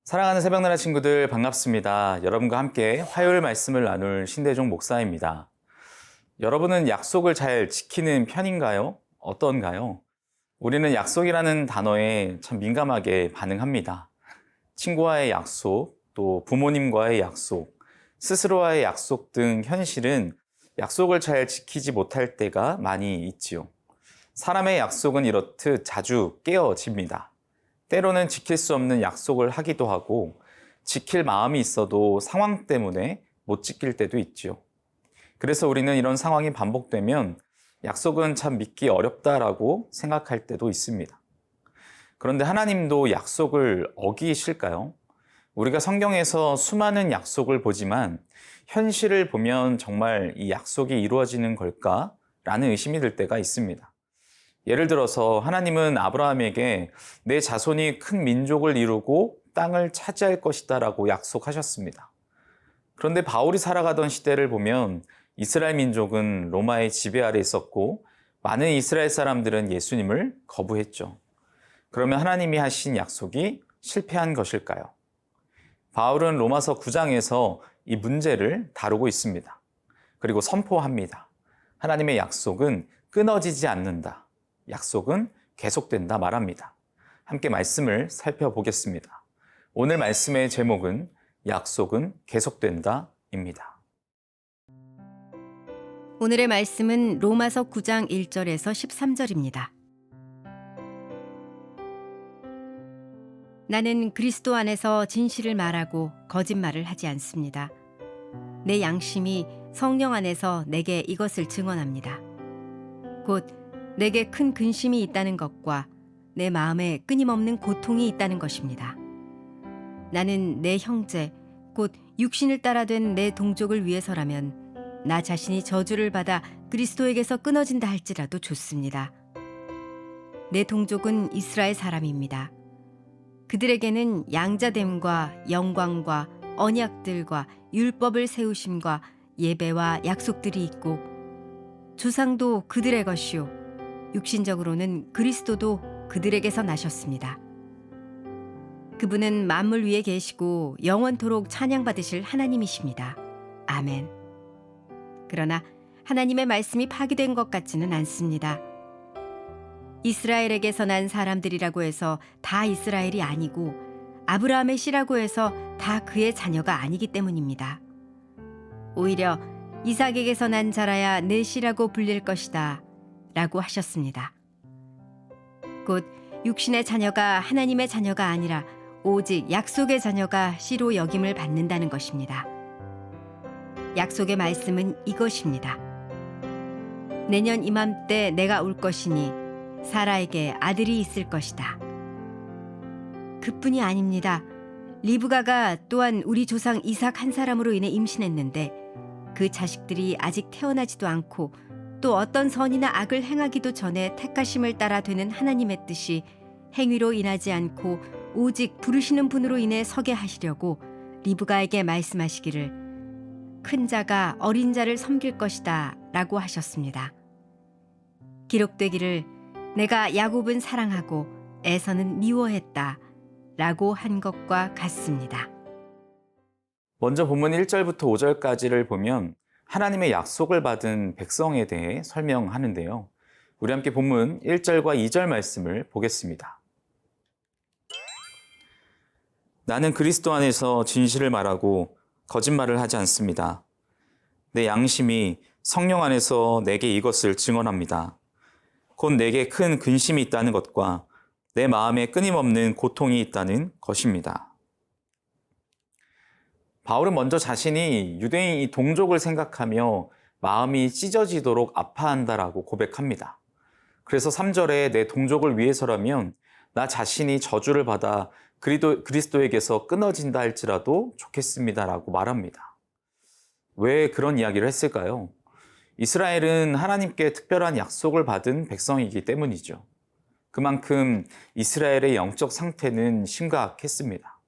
사랑하는 새벽나라 친구들 반갑습니다. 여러분과 함께 화요일 말씀을 나눌 신대종 목사입니다. 여러분은 약속을 잘 지키는 편인가요? 어떤가요? 우리는 약속이라는 단어에 참 민감하게 반응합니다. 친구와의 약속, 또 부모님과의 약속, 스스로와의 약속 등 현실은 약속을 잘 지키지 못할 때가 많이 있지요. 사람의 약속은 이렇듯 자주 깨어집니다. 때로는 지킬 수 없는 약속을 하기도 하고 지킬 마음이 있어도 상황 때문에 못 지킬 때도 있지요. 그래서 우리는 이런 상황이 반복되면 약속은 참 믿기 어렵다라고 생각할 때도 있습니다. 그런데 하나님도 약속을 어기실까요? 우리가 성경에서 수많은 약속을 보지만 현실을 보면 정말 이 약속이 이루어지는 걸까? 라는 의심이 들 때가 있습니다. 예를 들어서 하나님은 아브라함에게 내 자손이 큰 민족을 이루고 땅을 차지할 것이다 라고 약속하셨습니다. 그런데 바울이 살아가던 시대를 보면 이스라엘 민족은 로마의 지배 아래 있었고 많은 이스라엘 사람들은 예수님을 거부했죠. 그러면 하나님이 하신 약속이 실패한 것일까요? 바울은 로마서 9장에서 이 문제를 다루고 있습니다. 그리고 선포합니다. 하나님의 약속은 끊어지지 않는다. 약속은 계속된다 말합니다. 함께 말씀을 살펴보겠습니다. 오늘 말씀의 제목은 약속은 계속된다입니다. 오늘의 말씀은 로마서 9장 1절에서 13절입니다. 나는 그리스도 안에서 진실을 말하고 거짓말을 하지 않습니다. 내 양심이 성령 안에서 내게 이것을 증언합니다. 곧 내게 큰 근심이 있다는 것과 내 마음에 끊임없는 고통이 있다는 것입니다. 나는 내 형제, 곧 육신을 따라 된 내 동족을 위해서라면 나 자신이 저주를 받아 그리스도에게서 끊어진다 할지라도 좋습니다. 내 동족은 이스라엘 사람입니다. 그들에게는 양자됨과 영광과 언약들과 율법을 세우심과 예배와 약속들이 있고 조상도 그들의 것이요 육신적으로는 그리스도도 그들에게서 나셨습니다. 그분은 만물 위에 계시고 영원토록 찬양받으실 하나님이십니다. 아멘. 그러나 하나님의 말씀이 파기된 것 같지는 않습니다. 이스라엘에게서 난 사람들이라고 해서 다 이스라엘이 아니고 아브라함의 씨라고 해서 다 그의 자녀가 아니기 때문입니다. 오히려 이삭에게서 난 자라야 내 씨라고 불릴 것이다 라고 하셨습니다. 곧 육신의 자녀가 하나님의 자녀가 아니라 오직 약속의 자녀가 씨로 여김을 받는다는 것입니다. 약속의 말씀은 이것입니다. 내년 이맘때 내가 올 것이니 사라에게 아들이 있을 것이다. 그뿐이 아닙니다. 리브가가 또한 우리 조상 이삭 한 사람으로 인해 임신했는데 그 자식들이 아직 태어나지도 않고 또 어떤 선이나 악을 행하기도 전에 택하심을 따라 되는 하나님의 뜻이 행위로 인하지 않고 오직 부르시는 분으로 인해 서게 하시려고 리브가에게 말씀하시기를 큰 자가 어린 자를 섬길 것이다 라고 하셨습니다. 기록되기를 내가 야곱은 사랑하고 에서는 미워했다 라고 한 것과 같습니다. 먼저 본문 1절부터 5절까지를 보면 하나님의 약속을 받은 백성에 대해 설명하는데요. 우리 함께 본문 1절과 2절 말씀을 보겠습니다. 나는 그리스도 안에서 진실을 말하고 거짓말을 하지 않습니다. 내 양심이 성령 안에서 내게 이것을 증언합니다. 곧 내게 큰 근심이 있다는 것과 내 마음에 끊임없는 고통이 있다는 것입니다. 바울은 먼저 자신이 유대인 동족을 생각하며 마음이 찢어지도록 아파한다라고 고백합니다. 그래서 3절에 내 동족을 위해서라면 나 자신이 저주를 받아 그리스도에게서 끊어진다 할지라도 좋겠습니다라고 말합니다. 왜 그런 이야기를 했을까요? 이스라엘은 하나님께 특별한 약속을 받은 백성이기 때문이죠. 그만큼 이스라엘의 영적 상태는 심각했습니다.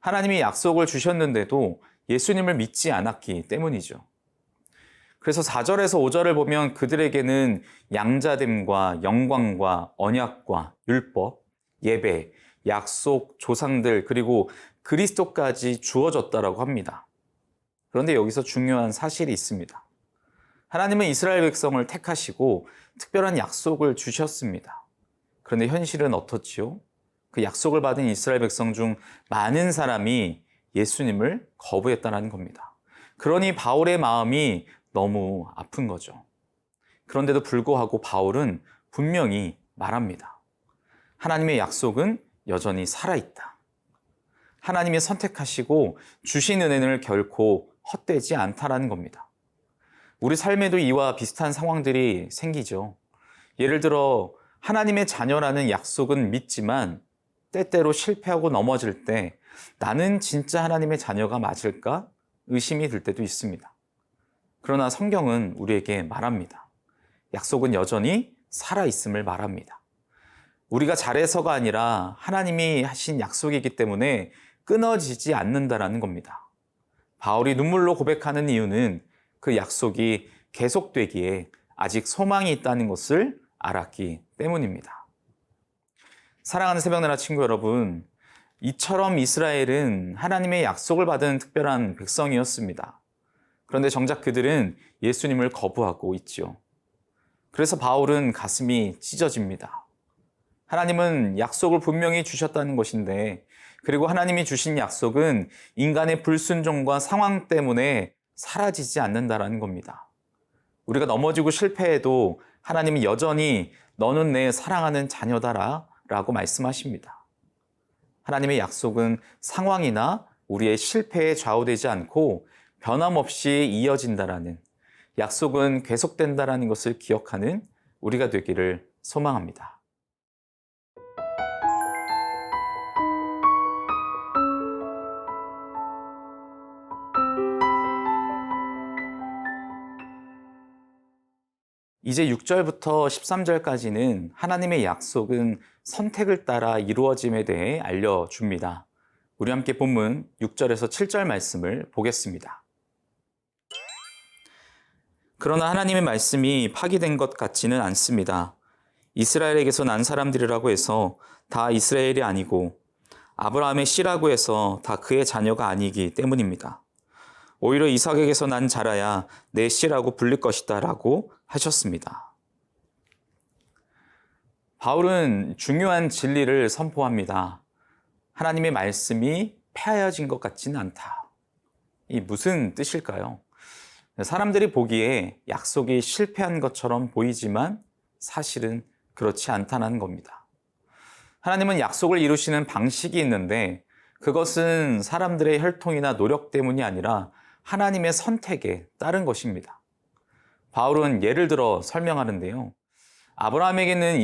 하나님이 약속을 주셨는데도 예수님을 믿지 않았기 때문이죠. 그래서 4절에서 5절을 보면 그들에게는 양자됨과 영광과 언약과 율법, 예배, 약속, 조상들, 그리고 그리스도까지 주어졌다라고 합니다. 그런데 여기서 중요한 사실이 있습니다. 하나님은 이스라엘 백성을 택하시고 특별한 약속을 주셨습니다. 그런데 현실은 어떻지요? 그 약속을 받은 이스라엘 백성 중 많은 사람이 예수님을 거부했다는 겁니다. 그러니 바울의 마음이 너무 아픈 거죠. 그런데도 불구하고 바울은 분명히 말합니다. 하나님의 약속은 여전히 살아있다. 하나님이 선택하시고 주신 은혜는 결코 헛되지 않다라는 겁니다. 우리 삶에도 이와 비슷한 상황들이 생기죠. 예를 들어 하나님의 자녀라는 약속은 믿지만 때때로 실패하고 넘어질 때 나는 진짜 하나님의 자녀가 맞을까 의심이 들 때도 있습니다. 그러나 성경은 우리에게 말합니다. 약속은 여전히 살아있음을 말합니다. 우리가 잘해서가 아니라 하나님이 하신 약속이기 때문에 끊어지지 않는다라는 겁니다. 바울이 눈물로 고백하는 이유는 그 약속이 계속되기에 아직 소망이 있다는 것을 알았기 때문입니다. 사랑하는 새벽나라 친구 여러분, 이처럼 이스라엘은 하나님의 약속을 받은 특별한 백성이었습니다. 그런데 정작 그들은 예수님을 거부하고 있지요. 그래서 바울은 가슴이 찢어집니다. 하나님은 약속을 분명히 주셨다는 것인데, 그리고 하나님이 주신 약속은 인간의 불순종과 상황 때문에 사라지지 않는다라는 겁니다. 우리가 넘어지고 실패해도 하나님은 여전히 너는 내 사랑하는 자녀다라 라고 말씀하십니다. 하나님의 약속은 상황이나 우리의 실패에 좌우되지 않고 변함없이 이어진다라는, 약속은 계속된다라는 것을 기억하는 우리가 되기를 소망합니다. 이제 6절부터 13절까지는 하나님의 약속은 선택을 따라 이루어짐에 대해 알려줍니다. 우리 함께 본문 6절에서 7절 말씀을 보겠습니다. 그러나 하나님의 말씀이 파기된 것 같지는 않습니다. 이스라엘에게서 난 사람들이라고 해서 다 이스라엘이 아니고 아브라함의 씨라고 해서 다 그의 자녀가 아니기 때문입니다. 오히려 이삭에게서 난 자라야 내 씨라고 불릴 것이다 라고 하셨습니다. 바울은 중요한 진리를 선포합니다. 하나님의 말씀이 폐하여진 것 같지는 않다. 이 무슨 뜻일까요? 사람들이 보기에 약속이 실패한 것처럼 보이지만 사실은 그렇지 않다는 겁니다. 하나님은 약속을 이루시는 방식이 있는데 그것은 사람들의 혈통이나 노력 때문이 아니라 하나님의 선택에 따른 것입니다. 바울은 예를 들어 설명하는데요. 아브라함에게는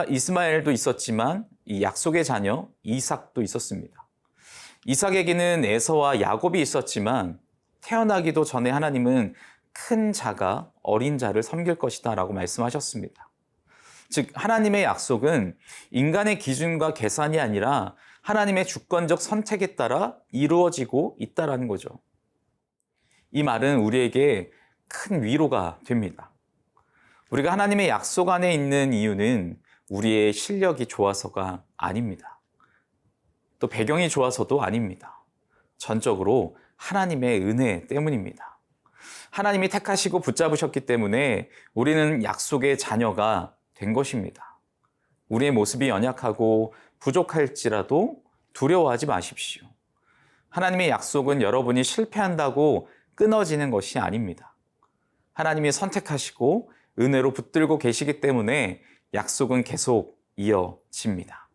이스마엘도 있었지만 이 약속의 자녀 이삭도 있었습니다. 이삭에게는 에서와 야곱이 있었지만 태어나기도 전에 하나님은 큰 자가 어린 자를 섬길 것이다 라고 말씀하셨습니다. 즉 하나님의 약속은 인간의 기준과 계산이 아니라 하나님의 주권적 선택에 따라 이루어지고 있다는 거죠. 이 말은 우리에게 큰 위로가 됩니다. 우리가 하나님의 약속 안에 있는 이유는 우리의 실력이 좋아서가 아닙니다. 또 배경이 좋아서도 아닙니다. 전적으로 하나님의 은혜 때문입니다. 하나님이 택하시고 붙잡으셨기 때문에 우리는 약속의 자녀가 된 것입니다. 우리의 모습이 연약하고 부족할지라도 두려워하지 마십시오. 하나님의 약속은 여러분이 실패한다고 끊어지는 것이 아닙니다. 하나님이 선택하시고 은혜로 붙들고 계시기 때문에 약속은 계속 이어집니다.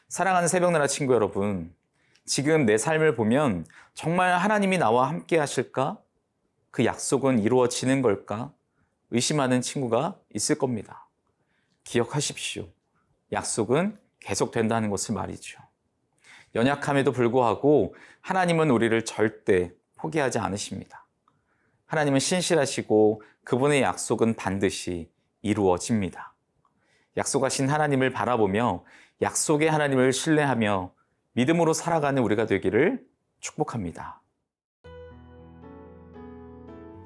사랑하는 새벽나라 친구 여러분, 지금 내 삶을 보면 정말 하나님이 나와 함께 하실까? 그 약속은 이루어지는 걸까? 의심하는 친구가 있을 겁니다. 기억하십시오. 약속은 계속된다는 것을 말이죠. 연약함에도 불구하고 하나님은 우리를 절대 포기하지 않으십니다. 하나님은 신실하시고 그분의 약속은 반드시 이루어집니다. 약속하신 하나님을 바라보며 약속의 하나님을 신뢰하며 믿음으로 살아가는 우리가 되기를 축복합니다.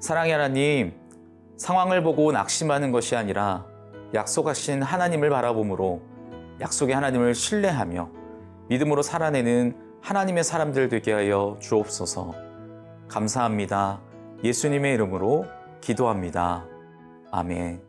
사랑의 하나님, 상황을 보고 낙심하는 것이 아니라 약속하신 하나님을 바라보므로 약속의 하나님을 신뢰하며 믿음으로 살아내는 하나님의 사람들 되게 하여 주옵소서. 감사합니다. 예수님의 이름으로 기도합니다. 아멘.